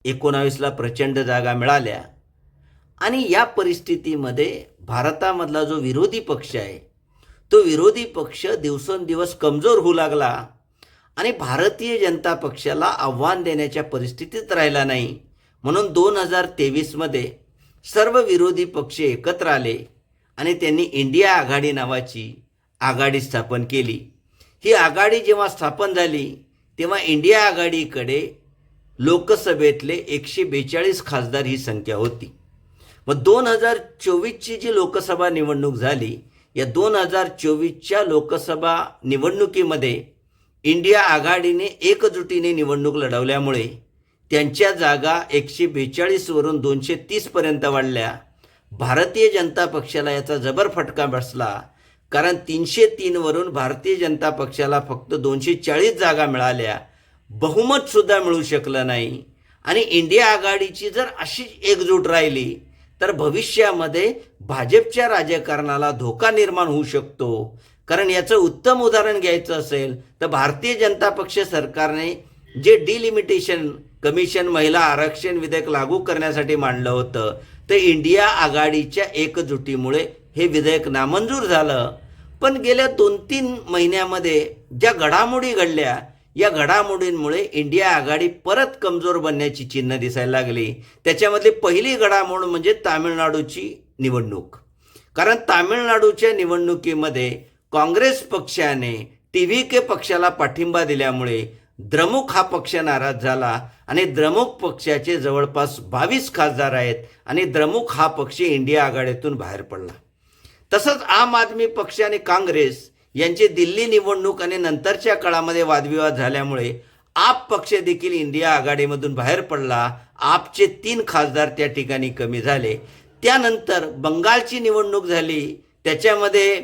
19ला प्रचंड जागा मिळाल्या आणि या परिस्थितीमध्ये भारतामधला जो विरोधी पक्ष आहे तो विरोधी पक्ष दिवसेंदिवस कमजोर होऊ लागला आणि भारतीय जनता पक्षाला आव्हान देण्याच्या परिस्थितीत राहिला नाही. म्हणून 2023मध्ये सर्व विरोधी पक्ष एकत्र आले आणि त्यांनी इंडिया आघाडी नावाची आघाडी स्थापन केली. ही आघाडी जेव्हा स्थापन झाली तेव्हा इंडिया आघाडीकडे लोकसभेतले 142 खासदार ही संख्या होती. मग 2024ची जी लोकसभा निवडणूक झाली, या 2024च्या लोकसभा निवडणुकीमध्ये इंडिया आघाडीने एकजुटीने निवडणूक लढवल्यामुळे त्यांच्या जागा 142 वरून 230 पर्यंत वाढल्या. भारतीय जनता पक्षाला याचा जबर फटका बसला, कारण 303 वरून भारतीय जनता पक्षाला फक्त 240 जागा मिळाल्या, बहुमतसुद्धा मिळू शकलं नाही. आणि इंडिया आघाडीची जर अशी एकजूट राहिली तर भविष्यामध्ये भाजपच्या राजकारणाला धोका निर्माण होऊ शकतो. कारण याचं उत्तम उदाहरण घ्यायचं असेल तर भारतीय जनता पक्ष सरकारने जे डिलिमिटेशन कमिशन महिला आरक्षण विधेयक लागू करण्यासाठी मांडलं होतं, तर इंडिया आघाडीच्या एकजुटीमुळे हे विधेयक नामंजूर झालं. पण गेल्या 2-3 महिन्यामध्ये ज्या घडामोडी घडल्या, या घडामोडींमुळे इंडिया आघाडी परत कमजोर बनण्याची चिन्ह दिसायला लागली. त्याच्यामधली पहिली घडामोड म्हणजे तामिळनाडूची निवडणूक. कारण तामिळनाडूच्या निवडणुकीमध्ये काँग्रेस पक्षाने TVK पक्षाला पाठिंबा दिल्यामुळे द्रमुक हा पक्ष नाराज झाला आणि द्रमुक पक्षाचे जवळपास 22 खासदार आहेत आणि द्रमुक हा पक्ष इंडिया आघाडीतून बाहेर पडला. तसंच आम आदमी पक्ष आणि काँग्रेस यांची दिल्ली निवडणूक आणि नंतरच्या काळामध्ये वादविवाद झाल्यामुळे आप पक्ष देखील इंडिया आघाडीमधून बाहेर पडला. आपचे 3 खासदार त्या ठिकाणी कमी झाले. त्यानंतर बंगालची निवडणूक झाली, त्याच्यामध्ये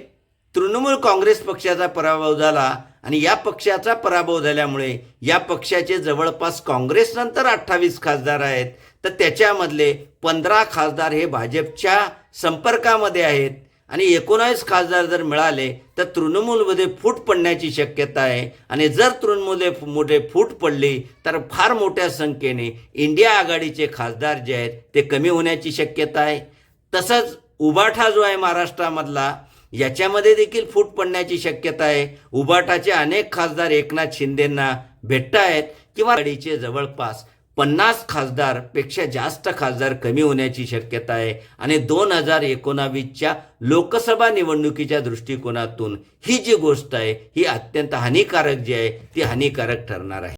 तृणमूल काँग्रेस पक्षाचा पराभव झाला आणि या पक्षाचा पराभव झाल्यामुळे या पक्षाचे जवळपास काँग्रेसनंतर 28 खासदार आहेत, तर त्याच्यामधले 15 खासदार हे भाजपच्या संपर्कामध्ये आहेत. आणि 19 खासदार जर मिळाले तर तृणमूलमध्ये फूट पडण्याची शक्यता आहे. आणि जर तृणमूलमध्ये फूट पडली तर फार मोठ्या संख्येने इंडिया आघाडीचे खासदार जे आहेत ते कमी होण्याची शक्यता आहे. तसंच उबाठा जो आहे महाराष्ट्रामधला, याच्यामध्ये देखील फूट पडण्याची शक्यता आहे. उबाठाचे अनेक खासदार एकनाथ शिंदेंना भेटत आहेत किंवा आघाडीचे जवळपास 50 खासदारपेक्षा जास्त खासदार कमी होण्याची शक्यता आहे. आणि 2019च्या लोकसभा निवडणुकीच्या दृष्टिकोनातून ही जी गोष्ट आहे ही अत्यंत हानिकारक जी आहे ती हानिकारक ठरणार आहे.